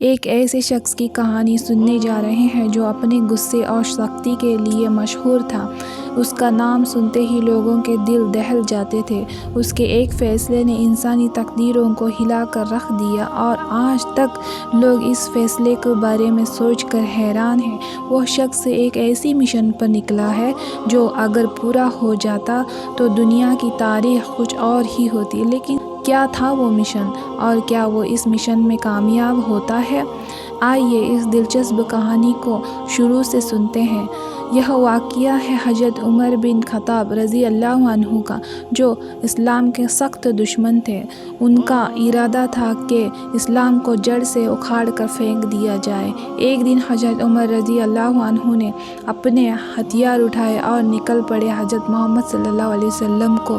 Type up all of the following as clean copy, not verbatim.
ایک ایسے شخص کی کہانی سننے جا رہے ہیں جو اپنے غصے اور سختی کے لیے مشہور تھا۔ اس کا نام سنتے ہی لوگوں کے دل دہل جاتے تھے۔ اس کے ایک فیصلے نے انسانی تقدیروں کو ہلا کر رکھ دیا اور آج تک لوگ اس فیصلے کے بارے میں سوچ کر حیران ہیں۔ وہ شخص ایک ایسی مشن پر نکلا ہے جو اگر پورا ہو جاتا تو دنیا کی تاریخ کچھ اور ہی ہوتی، لیکن کیا تھا وہ مشن اور کیا وہ اس مشن میں کامیاب ہوتا ہے؟ آئیے اس دلچسپ کہانی کو شروع سے سنتے ہیں۔ یہ واقعہ ہے حضرت عمر بن خطاب رضی اللہ عنہ کا، جو اسلام کے سخت دشمن تھے۔ ان کا ارادہ تھا کہ اسلام کو جڑ سے اکھاڑ کر پھینک دیا جائے۔ ایک دن حضرت عمر رضی اللہ عنہ نے اپنے ہتھیار اٹھائے اور نکل پڑے حضرت محمد صلی اللہ علیہ وسلم کو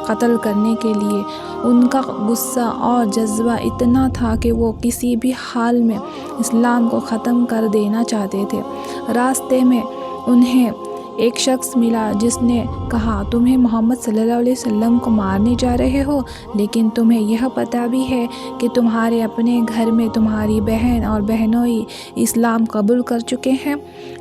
قتل کرنے کے لیے۔ ان کا غصہ اور جذبہ اتنا تھا کہ وہ کسی بھی حال میں اسلام کو ختم کر دینا چاہتے تھے۔ راستے میں انہیں ایک شخص ملا جس نے کہا، تمہیں محمد صلی اللہ علیہ وسلم کو مارنے جا رہے ہو، لیکن تمہیں یہ پتہ بھی ہے کہ تمہارے اپنے گھر میں تمہاری بہن اور بہنوئی اسلام قبول کر چکے ہیں۔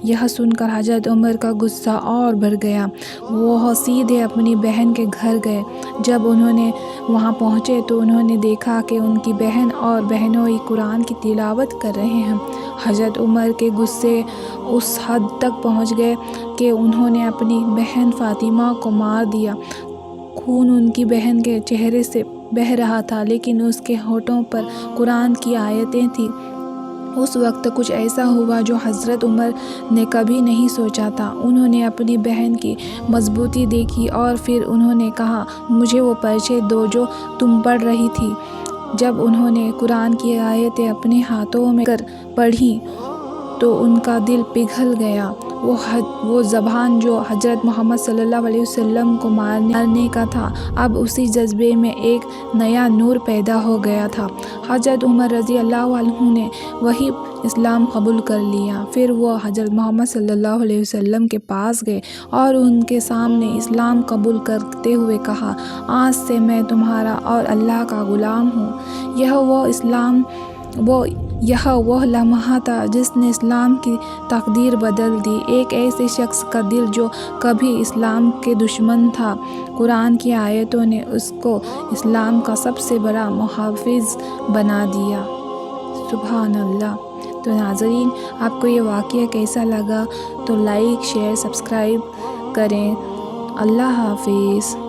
یہ سن کر حضرت عمر کا غصہ اور بڑھ گیا۔ وہ سیدھے اپنی بہن کے گھر گئے۔ جب انہوں نے وہاں پہنچے تو انہوں نے دیکھا کہ ان کی بہن اور بہنوئی قرآن کی تلاوت کر رہے ہیں۔ حضرت عمر کے غصے اس حد تک پہنچ گئے کہ انہوں نے اپنی بہن فاطمہ کو مار دیا۔ خون ان کی بہن کے چہرے سے بہہ رہا تھا، لیکن اس کے ہونٹوں پر قرآن کی آیتیں تھیں۔ اس وقت کچھ ایسا ہوا جو حضرت عمر نے کبھی نہیں سوچا تھا۔ انہوں نے اپنی بہن کی مضبوطی دیکھی اور پھر انہوں نے کہا، مجھے وہ پرچے دو جو تم پڑھ رہی تھی۔ جب انہوں نے قرآن کی آیتیں اپنے ہاتھوں میں کر پڑھیں تو ان کا دل پگھل گیا۔ وہ زبان جو حضرت محمد صلی اللہ علیہ وسلم کو مارنے کا تھا، اب اسی جذبے میں ایک نیا نور پیدا ہو گیا تھا۔ حضرت عمر رضی اللہ عنہ نے وہی اسلام قبول کر لیا۔ پھر وہ حضرت محمد صلی اللہ علیہ وسلم کے پاس گئے اور ان کے سامنے اسلام قبول کرتے ہوئے کہا، آج سے میں تمہارا اور اللہ کا غلام ہوں۔ یہ وہ لمحہ تھا جس نے اسلام کی تقدیر بدل دی۔ ایک ایسے شخص کا دل جو کبھی اسلام کے دشمن تھا، قرآن کی آیتوں نے اس کو اسلام کا سب سے بڑا محافظ بنا دیا۔ سبحان اللہ۔ تو ناظرین، آپ کو یہ واقعہ کیسا لگا؟ تو لائک، شیئر، سبسکرائب کریں۔ اللہ حافظ۔